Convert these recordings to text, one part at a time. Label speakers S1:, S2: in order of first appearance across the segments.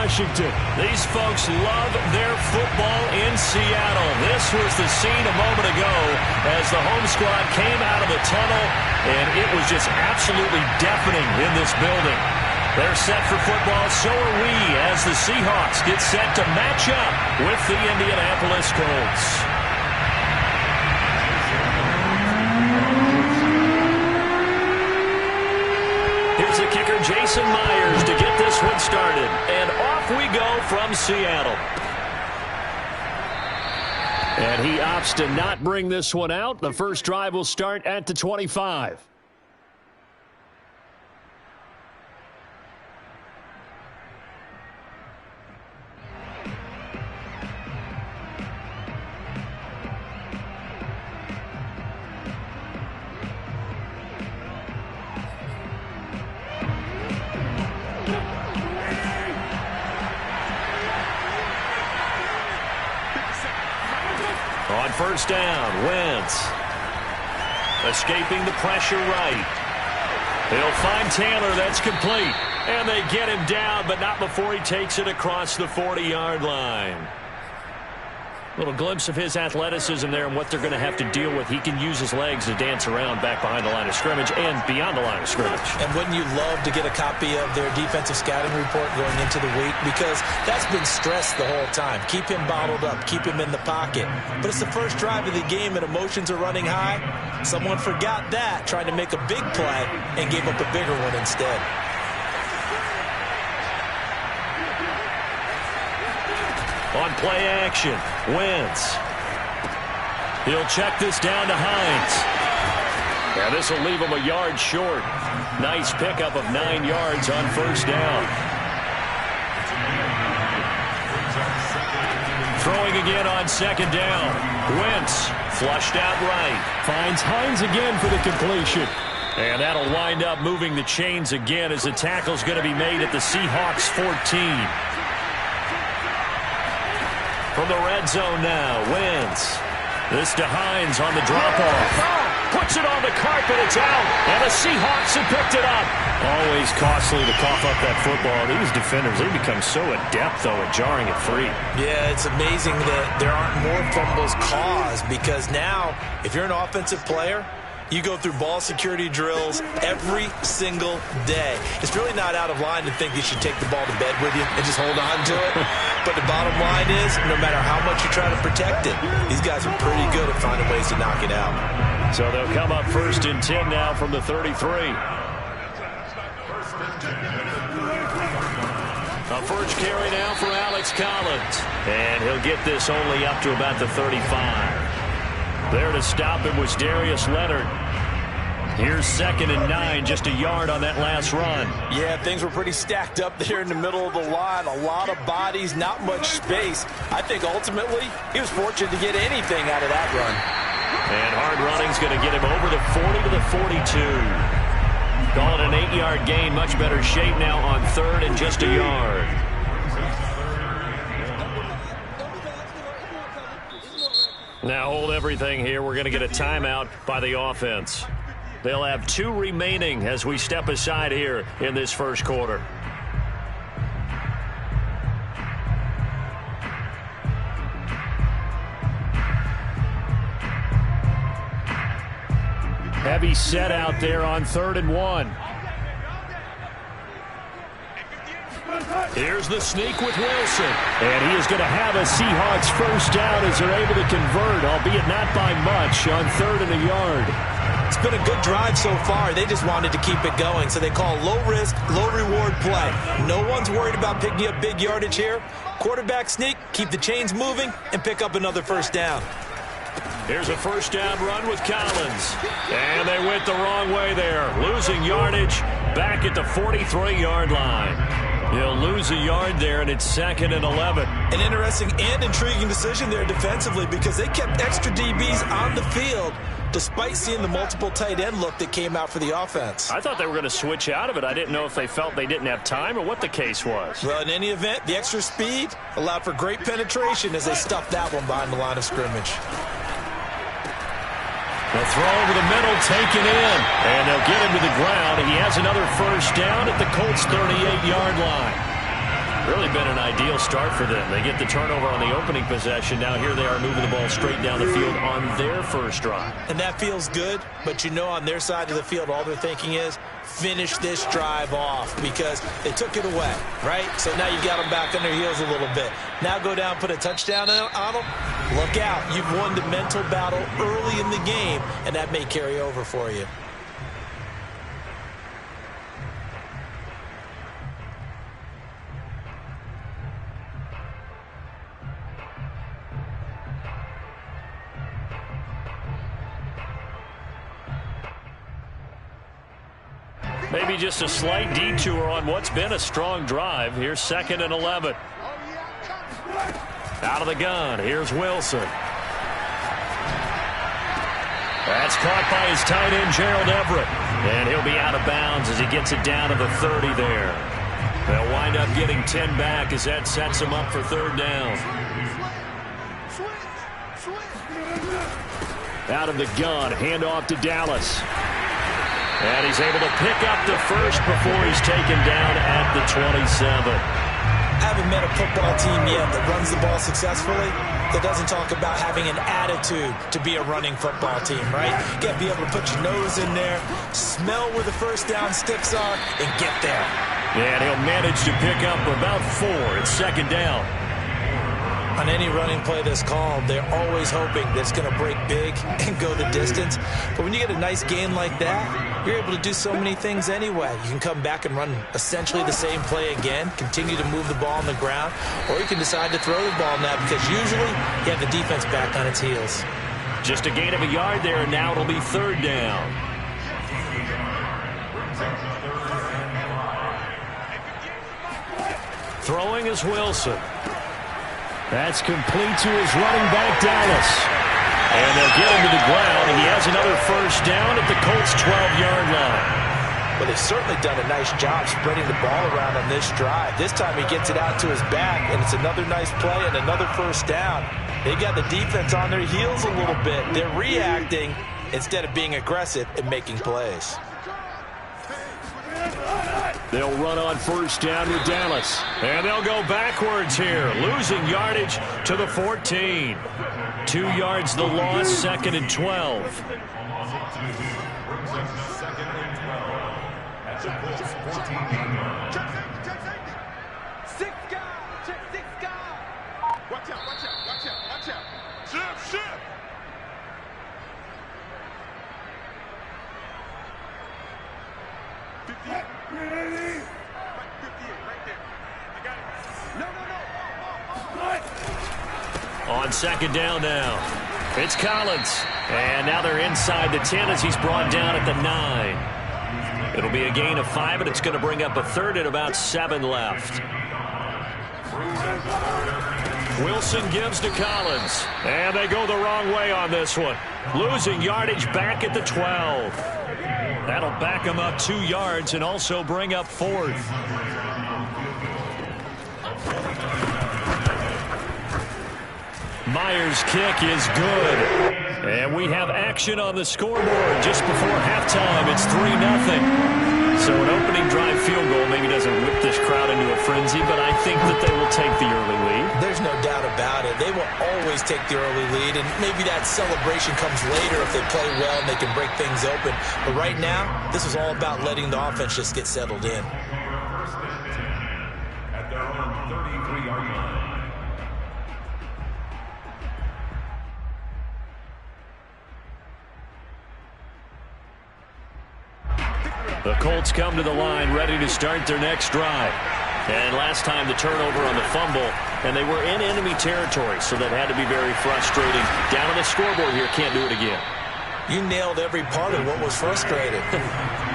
S1: Washington.
S2: These folks love their football in Seattle. This was the scene a moment ago as the home squad came out of the tunnel, and it was just absolutely deafening in this building. They're set for football, so are we, as the Seahawks get set to match up with the Indianapolis Colts. Here's the kicker, Jason Myers, to get this one started. And off we go from Seattle. And he opts to not bring this one out. The first drive will start at the 25. On first down, Wentz escaping the pressure right. He'll find Taylor. That's complete. And they get him down, but not before he takes it across the 40-yard line. A little glimpse of his athleticism there and what they're going to have to deal with. He can use his legs to dance around back behind the line of scrimmage and beyond the line of scrimmage.
S3: And wouldn't you love to get a copy of their defensive scouting report going into the week? Because that's been stressed the whole time. Keep him bottled up. Keep him in the pocket. But it's the first drive of the game and emotions are running high. Someone forgot that, trying to make a big play and gave up a bigger one instead.
S2: On play action, Wentz. He'll check this down to Hines. Yeah, this will leave him a yard short. Nice pickup of 9 yards on first down. Throwing again on second down. Wentz flushed out right. Finds Hines again for the completion. And that'll wind up moving the chains again as the tackle's going to be made at the Seahawks 14. From the red zone now, Wentz. This to Hines on the drop-off. Puts it on the carpet, it's out, and the Seahawks have picked it up. Always costly to cough up that football. These defenders, they become so adept, though, at jarring it free.
S3: Yeah, it's amazing that there aren't more fumbles caused because now, if you're an offensive player, you go through ball security drills every single day. It's really not out of line to think you should take the ball to bed with you and just hold on to it. But the bottom line is, no matter how much you try to protect it, these guys are pretty good at finding ways to knock it out.
S2: So they'll come up 1st and 10 now from the 33. A first carry now for Alex Collins. And he'll get this only up to about the 35. There to stop him was Darius Leonard. Here's 2nd and 9, just a yard on that last run.
S3: Yeah, things were pretty stacked up there in the middle of the line. A lot of bodies, not much space. I think ultimately he was fortunate to get anything out of that run.
S2: And hard running's going to get him over the 40 to the 42. Call it an 8-yard gain. Much better shape now on 3rd and just a yard. Now hold everything here. We're going to get a timeout by the offense. They'll have 2 remaining as we step aside here in this first quarter. Heavy set out there on 3rd and 1. Here's the sneak with Wilson. And he is going to have a Seahawks first down as they're able to convert, albeit not by much, on 3rd and a yard.
S3: It's been a good drive so far. They just wanted to keep it going, so they call low-risk, low-reward play. No one's worried about picking up big yardage here. Quarterback sneak, keep the chains moving, and pick up another first down.
S2: Here's a first down run with Collins. And they went the wrong way there. Losing yardage back at the 43-yard line. He'll lose a yard there, and it's 2nd and 11.
S3: An interesting and intriguing decision there defensively because they kept extra DBs on the field despite seeing the multiple tight end look that came out for the offense.
S2: I thought they were going to switch out of it. I didn't know if they felt they didn't have time or what the case was.
S3: Well, in any event, the extra speed allowed for great penetration as they stuffed that one behind the line of scrimmage.
S2: The throw over the middle, taken in, and they'll get him to the ground. He has another first down at the Colts' 38-yard line. Really been an ideal start for them. They get the turnover on the opening possession. Now here they are moving the ball straight down the field on their first drive.
S3: And that feels good, but you know on their side of the field, all they're thinking is finish this drive off because they took it away, right? So now you've got them back on their heels a little bit. Now go down, put a touchdown on them. Look out. You've won the mental battle early in the game, and that may carry over for you.
S2: Maybe just a slight detour on what's been a strong drive. Here's 2nd and 11. Out of the gun. Here's Wilson. That's caught by his tight end, Gerald Everett. And he'll be out of bounds as he gets it down to the 30 there. They'll wind up getting 10 back as that sets him up for 3rd down. Out of the gun. Handoff to Dallas. And he's able to pick up the first before he's taken down at the 27.
S3: I haven't met a football team yet that runs the ball successfully that doesn't talk about having an attitude to be a running football team, right? You got to be able to put your nose in there, smell where the first down sticks are, and get there.
S2: And he'll manage to pick up about 4. It's 2nd down.
S3: On any running play that's called, they're always hoping that it's going to break big and go the distance. But when you get a nice gain like that, you're able to do so many things anyway. You can come back and run essentially the same play again, continue to move the ball on the ground, or you can decide to throw the ball now because usually you have the defense back on its heels.
S2: Just a gain of a yard there, and now it'll be 3rd down. Throwing is Wilson. That's complete to his running back, Dallas. And they'll get him to the ground, and he has another first down at the Colts' 12-yard line.
S3: Well, they've certainly done a nice job spreading the ball around on this drive. This time he gets it out to his back, and it's another nice play and another first down. They got the defense on their heels a little bit. They're reacting instead of being aggressive and making plays.
S2: They'll run on first down with Dallas. And they'll go backwards here, losing yardage to the 14. 2 yards the loss, 2nd and 12.
S1: Watch out. Shift.
S2: On 2nd down now, it's Collins. And now they're inside the 10 as he's brought down at the 9. It'll be a gain of 5, and it's going to bring up a 3rd and about 7 left. Wilson gives to Collins. And they go the wrong way on this one. Losing yardage back at the 12. That'll back him up 2 yards and also bring up 4th. Myers' kick is good. And we have action on the scoreboard just before halftime. It's 3-0. So an opening drive field goal maybe doesn't whip this crowd into a frenzy, but I think that they will take the early lead.
S3: There's no doubt about it. They will always take the early lead, and maybe that celebration comes later if they play well and they can break things open. But right now, this is all about letting the offense just get settled in.
S1: At their own 33-yard line.
S2: The Colts come to the line ready to start their next drive. And last time the turnover on the fumble, and they were in enemy territory, so that had to be very frustrating. Down on the scoreboard here, can't do it again.
S3: You nailed every part of what was frustrating.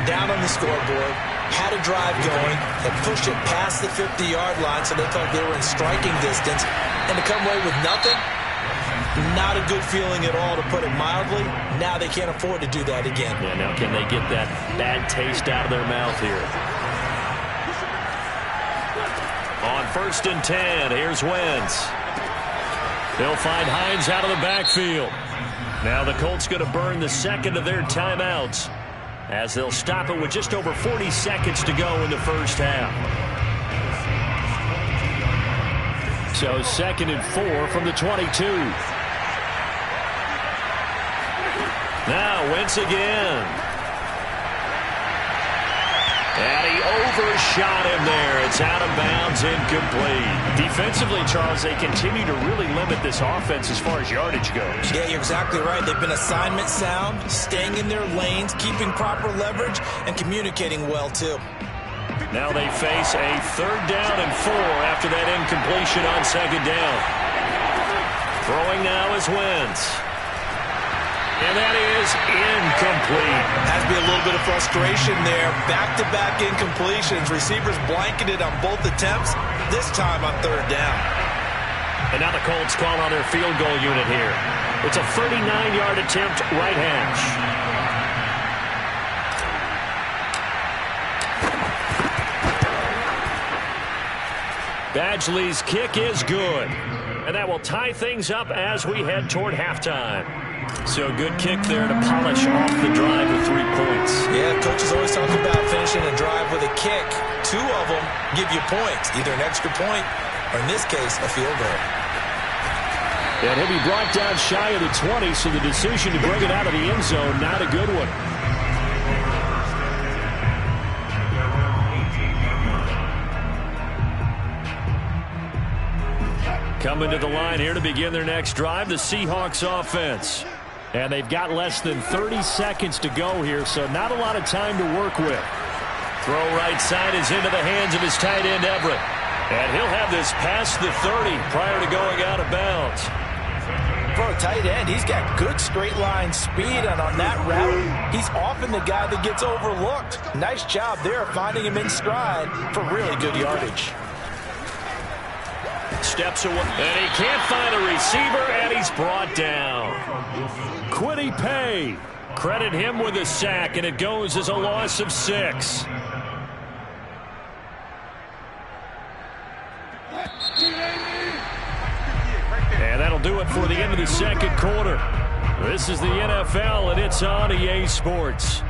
S3: Down on the scoreboard, had a drive going, and pushed it past the 50-yard line so they thought they were in striking distance, and to come away with nothing, not a good feeling at all, to put it mildly. Now they can't afford to do that again.
S2: Yeah, now can they get that bad taste out of their mouth here? On 1st and 10, here's Wentz. They'll find Hines out of the backfield. Now the Colts going to burn the 2nd of their timeouts as they'll stop it with just over 40 seconds to go in the first half. So 2nd and 4 from the 22. Now Wentz again. And he overshot him there. It's out of bounds, incomplete. Defensively, Charles, they continue to really limit this offense as far as yardage goes.
S3: Yeah, you're exactly right. They've been assignment sound, staying in their lanes, keeping proper leverage, and communicating well, too.
S2: Now they face a 3rd down and 4 after that incompletion on 2nd down. Throwing now is Wentz. And that is incomplete.
S3: Has to be a little bit of frustration there. Back-to-back incompletions. Receivers blanketed on both attempts, this time on 3rd down.
S2: And now the Colts call on their field goal unit here. It's a 39-yard attempt, right hash. Badgley's kick is good. And that will tie things up as we head toward halftime. So good kick there to polish off the drive with 3 points. Yeah, coaches always talk about finishing a drive with a kick. 2 of them give you points, either an extra point or, in this case, a field goal. And he'll be brought down shy of the 20, so the decision to bring it out of the end zone, not a good one. Coming to the line here to begin their next drive, the Seahawks offense. And they've got less than 30 seconds to go here, so not a lot of time to work with. Throw right side is into the hands of his tight end, Everett. And he'll have this past the 30 prior to going out of bounds.
S3: For a tight end, he's got good straight line speed, and on that route, he's often the guy that gets overlooked. Nice job there finding him in stride for really good yardage.
S2: Steps away, and he can't find a receiver, and he's brought down. Kwity Paye. Credit him with a sack, and it goes as a loss of 6. And that'll do it for the end of the 2nd quarter. This is the NFL, and it's on EA Sports.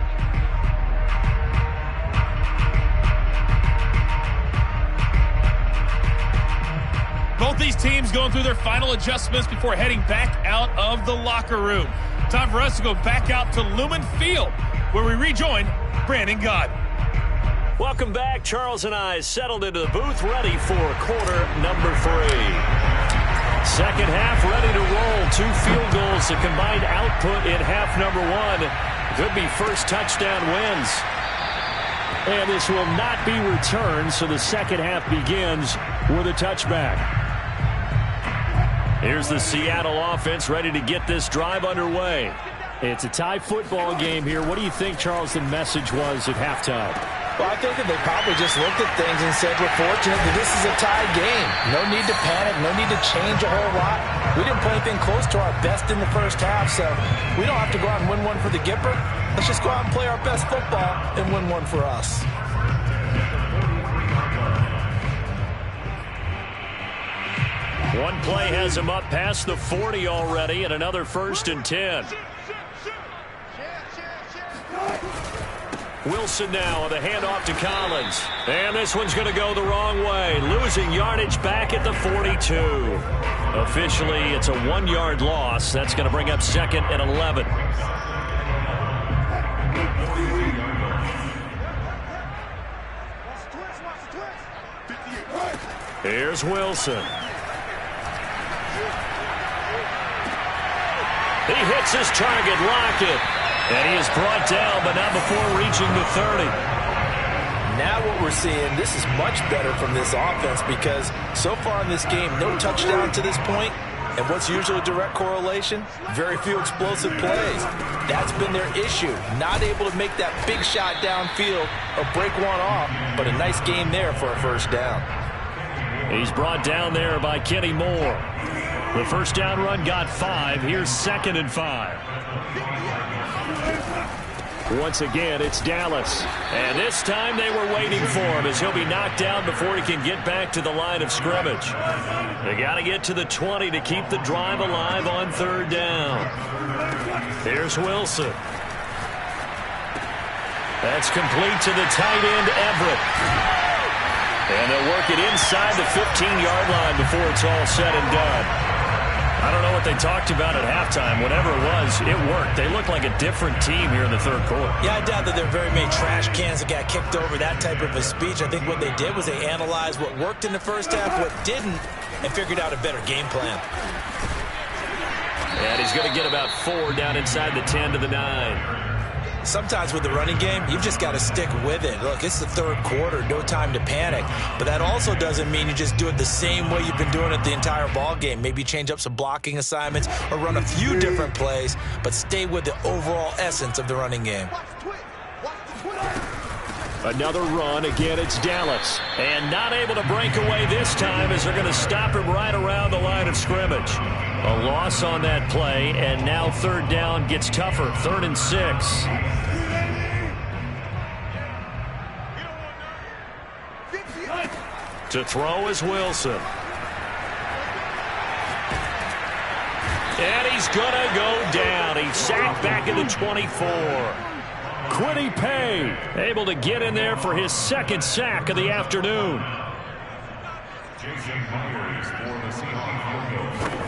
S4: Both these teams going through their final adjustments before heading back out of the locker room. Time for us to go back out to Lumen Field, where we rejoin Brandon Gaudin.
S2: Welcome back. Charles and I settled into the booth, ready for quarter number 3. Second half ready to roll. 2 field goals, the combined output in half number 1. Could be first touchdown wins. And this will not be returned, so the second half begins with a touchback. Here's the Seattle offense ready to get this drive underway. It's a tie football game here. What do you think, Charles, the message was at halftime?
S3: Well, I think that they probably just looked at things and said, we're fortunate that this is a tie game. No need to panic, no need to change a whole lot. We didn't play anything close to our best in the first half, so we don't have to go out and win one for the Gipper. Let's just go out and play our best football and win one for us.
S2: One play has him up past the 40 already, and another 1st and 10. Wilson now with a handoff to Collins. And this one's going to go the wrong way. Losing yardage back at the 42. Officially, it's a 1-yard loss. That's going to bring up 2nd and 11. Here's Wilson. He hits his target, Lockett. And he is brought down, but not before reaching the 30.
S3: Now what we're seeing, this is much better from this offense because so far in this game, no touchdown to this point. And what's usually a direct correlation? Very few explosive plays. That's been their issue. Not able to make that big shot downfield or break one off, but a nice game there for a first down.
S2: He's brought down there by Kenny Moore. The first down run got 5. Here's 2nd and 5. Once again, it's Dallas. And this time they were waiting for him as he'll be knocked down before he can get back to the line of scrimmage. They got to get to the 20 to keep the drive alive on 3rd down. Here's Wilson. That's complete to the tight end, Everett. And they'll work it inside the 15-yard line before it's all said and done. I don't know what they talked about at halftime. Whatever it was, it worked. They look like a different team here in the third quarter.
S3: Yeah, I doubt that there are very many trash cans that got kicked over, that type of a speech. I think what they did was they analyzed what worked in the first half, what didn't, and figured out a better game plan.
S2: And he's going to get about 4 down inside the 10 to the 9.
S3: Sometimes with the running game, you've just got to stick with it. Look, it's the third quarter, no time to panic. But that also doesn't mean you just do it the same way you've been doing it the entire ball game. Maybe change up some blocking assignments or run a few different plays, but stay with the overall essence of the running game.
S2: Another run. Again, it's Dallas. And not able to break away this time as they're going to stop him right around the line of scrimmage. A loss on that play, and now third down gets tougher. 3rd and 6. To throw is Wilson. And he's going to go down. He's sacked back at the 24. Kwity Paye able to get in there for his 2nd sack of the afternoon.
S1: Jason Myers for the Seahawks field goal.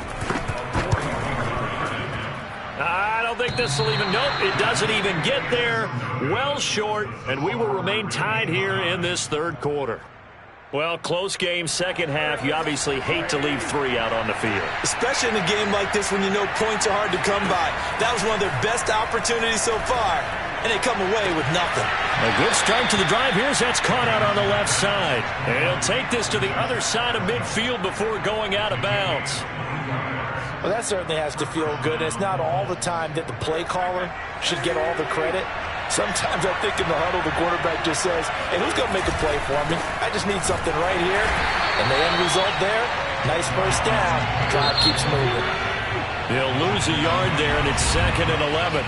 S2: I don't think this will even, nope, it doesn't even get there. Well short, and we will remain tied here in this third quarter. Well, close game, second half. You obviously hate to leave 3 out on the field.
S3: Especially in a game like this when you know points are hard to come by. That was one of their best opportunities so far, and they come away with nothing.
S2: A good start to the drive. Here's that's caught out on the left side. And he'll take this to the other side of midfield before going out of bounds.
S3: Well, that certainly has to feel good. It's not all the time that the play caller should get all the credit. Sometimes I think in the huddle, the quarterback just says, hey, who's going to make a play for me? I just need something right here. And the end result there, nice first down. Drive keeps moving.
S2: He'll lose a yard there, and it's 2nd and 11.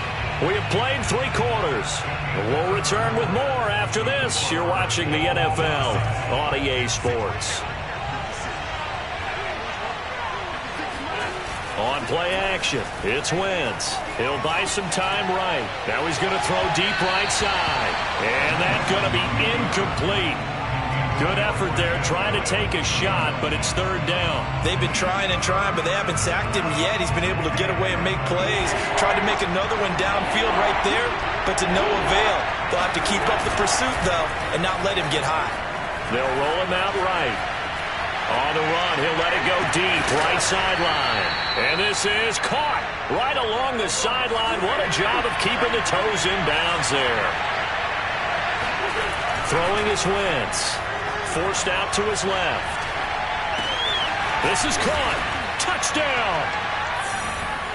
S2: We have played 3 quarters. We'll return with more after this. You're watching the NFL on EA Sports. On play action, it's Wentz. He'll buy some time right. Now he's going to throw deep right side. And that's going to be incomplete. Good effort there, trying to take a shot, but it's 3rd down.
S3: They've been trying and trying, but they haven't sacked him yet. He's been able to get away and make plays. Tried to make another one downfield right there, but to no avail. They'll have to keep up the pursuit, though, and not let him get high.
S2: They'll roll him out right. On the run, he'll let it go deep, right sideline. And this is caught right along the sideline. What a job of keeping the toes in bounds there. Throwing is Wentz. Forced out to his left. This is caught. Touchdown.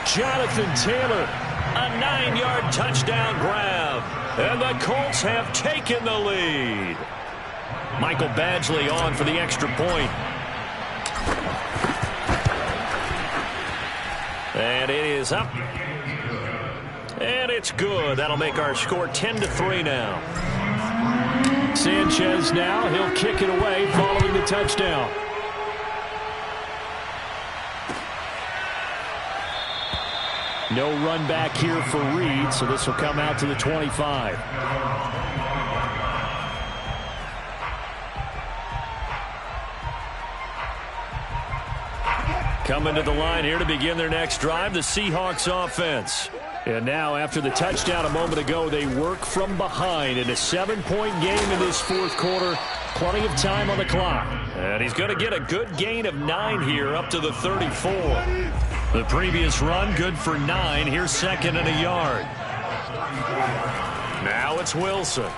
S2: Jonathan Taylor, a 9-yard touchdown grab. And the Colts have taken the lead. Michael Badgley on for the extra point. And it is up. And it's good. That'll make our score 10-3 now. Sanchez now. He'll kick it away following the touchdown. No run back here for Reed, so this will come out to the 25. Coming to the line here to begin their next drive, the Seahawks offense. And now, after the touchdown a moment ago, they work from behind in a 7-point game in this fourth quarter. Plenty of time on the clock. And he's going to get a good gain of 9 here up to the 34. The previous run, good for 9. Here's 2nd and a yard. Now it's Wilson.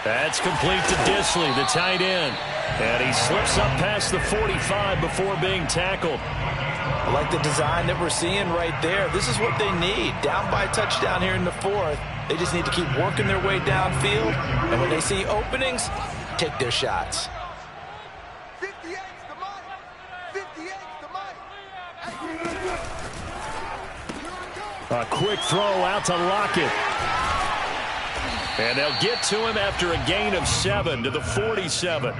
S2: That's complete to Dissly, the tight end. And he slips up past the 45 before being tackled.
S3: I like the design that we're seeing right there. This is what they need. Down by a touchdown here in the 4th. They just need to keep working their way downfield. And when they see openings, take their shots.
S5: 58's the money. 58's the money.
S2: A quick throw out to Lockett. And they'll get to him after a gain of 7 to the 47.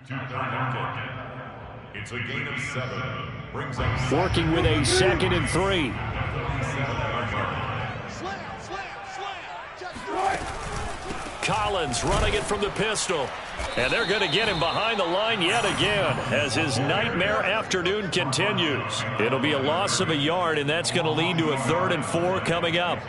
S1: to Lincoln. It's a gain of 7. Brings up
S2: Working with a 2nd and 3. Collins running it from the pistol. And they're going to get him behind the line yet again as his nightmare afternoon continues. It'll be a loss of a yard, and that's going to lead to a 3rd and 4 coming up.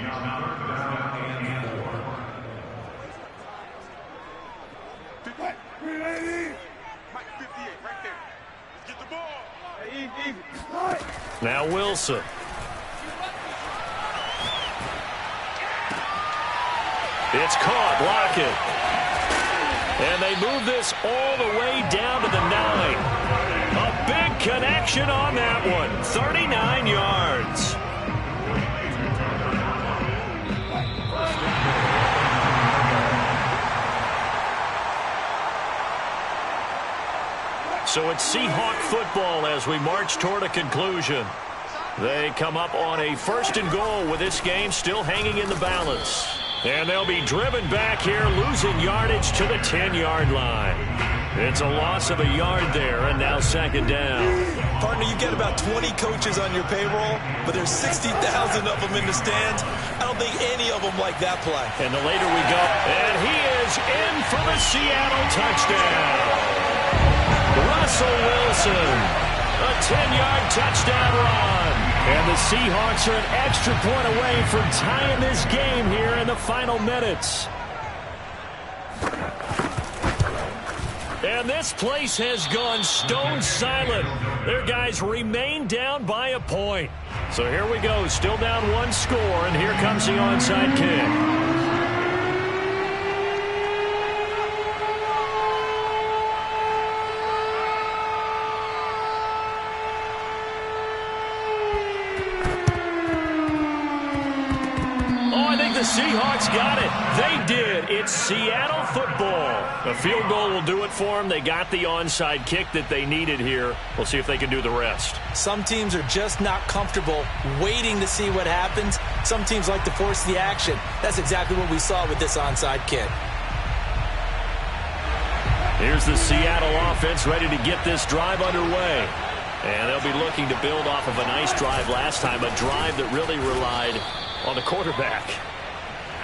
S2: Now Wilson. It's caught. Lockett. And they move this all the way down to the 9. A big connection on that one. 39 yards. So it's Seahawk football as we march toward a conclusion. They come up on a 1st and goal with this game still hanging in the balance. And they'll be driven back here, losing yardage to the 10-yard line. It's a loss of a yard there, and now 2nd down.
S3: Partner, you get about 20 coaches on your payroll, but there's 60,000 of them in the stands. I don't think any of them like that play.
S2: And the later we go, and he is in for the Seattle touchdown. Russell Wilson, a 10-yard touchdown run. And the Seahawks are an extra point away from tying this game here in the final minutes. And this place has gone stone silent. Their guys remain down by a point. So here we go, still down 1 score, and here comes the onside kick. The Seahawks got it. They did. It's Seattle football. A field goal will do it for them. They got the onside kick that they needed here. We'll see if they can do the rest.
S3: Some teams are just not comfortable waiting to see what happens. Some teams like to force the action. That's exactly what we saw with this onside kick.
S2: Here's the Seattle offense ready to get this drive underway. And they'll be looking to build off of a nice drive last time, a drive that really relied on the quarterback.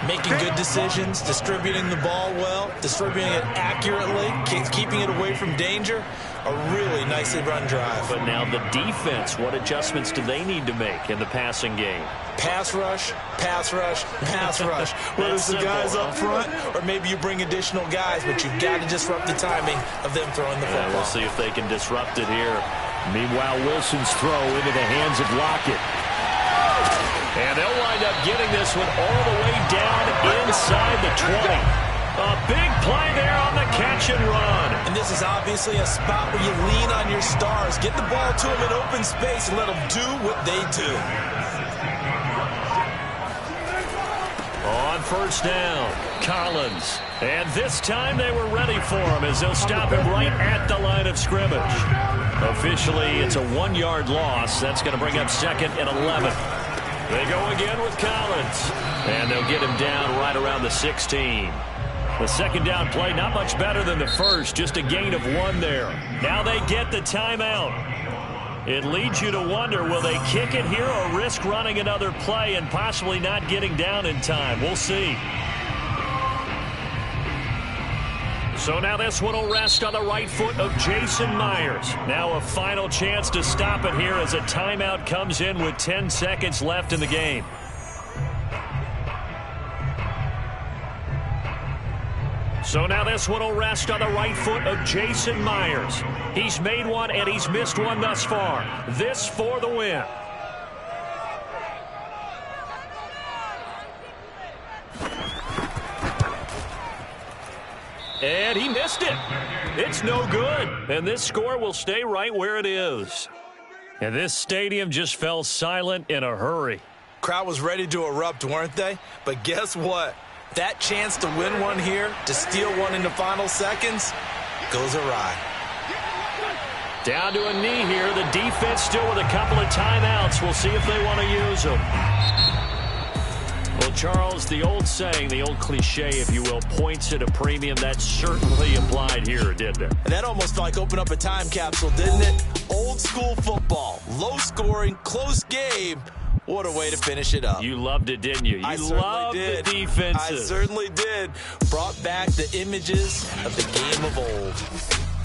S3: Making good decisions, distributing the ball well, distributing it accurately, keeping it away from danger. A really nicely run drive.
S2: But now the defense, what adjustments do they need to make in the passing game?
S3: Pass rush, pass rush, pass rush. Whether it's the guys up front or maybe you bring additional guys, but you've got to disrupt the timing of them throwing the football.
S2: We'll see if they can disrupt it here. Meanwhile, Wilson's throw into the hands of Lockett. And they'll wind up getting this one all the way down inside the 20. A big play there on the catch and run.
S3: And this is obviously a spot where you lean on your stars. Get the ball to them in open space and let them do what they do.
S2: On 1st down, Collins. And this time they were ready for him as they'll stop him right at the line of scrimmage. Officially, it's a 1-yard loss. That's going to bring up 2nd and 11. They go again with Collins. And they'll get him down right around the 16. The 2nd down play, not much better than the first. Just a gain of 1 there. Now they get the timeout. It leads you to wonder, will they kick it here or risk running another play and possibly not getting down in time? We'll see. So now this one will rest on the right foot of Jason Myers. Now a final chance to stop it here as a timeout comes in with 10 seconds left in the game. So now this one will rest on the right foot of Jason Myers. He's made one and he's missed one thus far. This for the win. And he missed it. It's no good. And this score will stay right where it is. And this stadium just fell silent in a hurry.
S3: Crowd was ready to erupt, weren't they? But guess what? That chance to win one here, to steal one in the final seconds, goes awry.
S2: Down to a knee here. The defense still with a couple of timeouts. We'll see if they want to use them. Well, Charles, the old saying, the old cliche, if you will, points at a premium. That certainly applied here, didn't it?
S3: And that almost like opened up a time capsule, didn't it? Old school football, low scoring, close game. What a way to finish it up.
S2: You loved it, didn't you? You loved the defenses.
S3: I certainly did. Brought back the images of the game of old.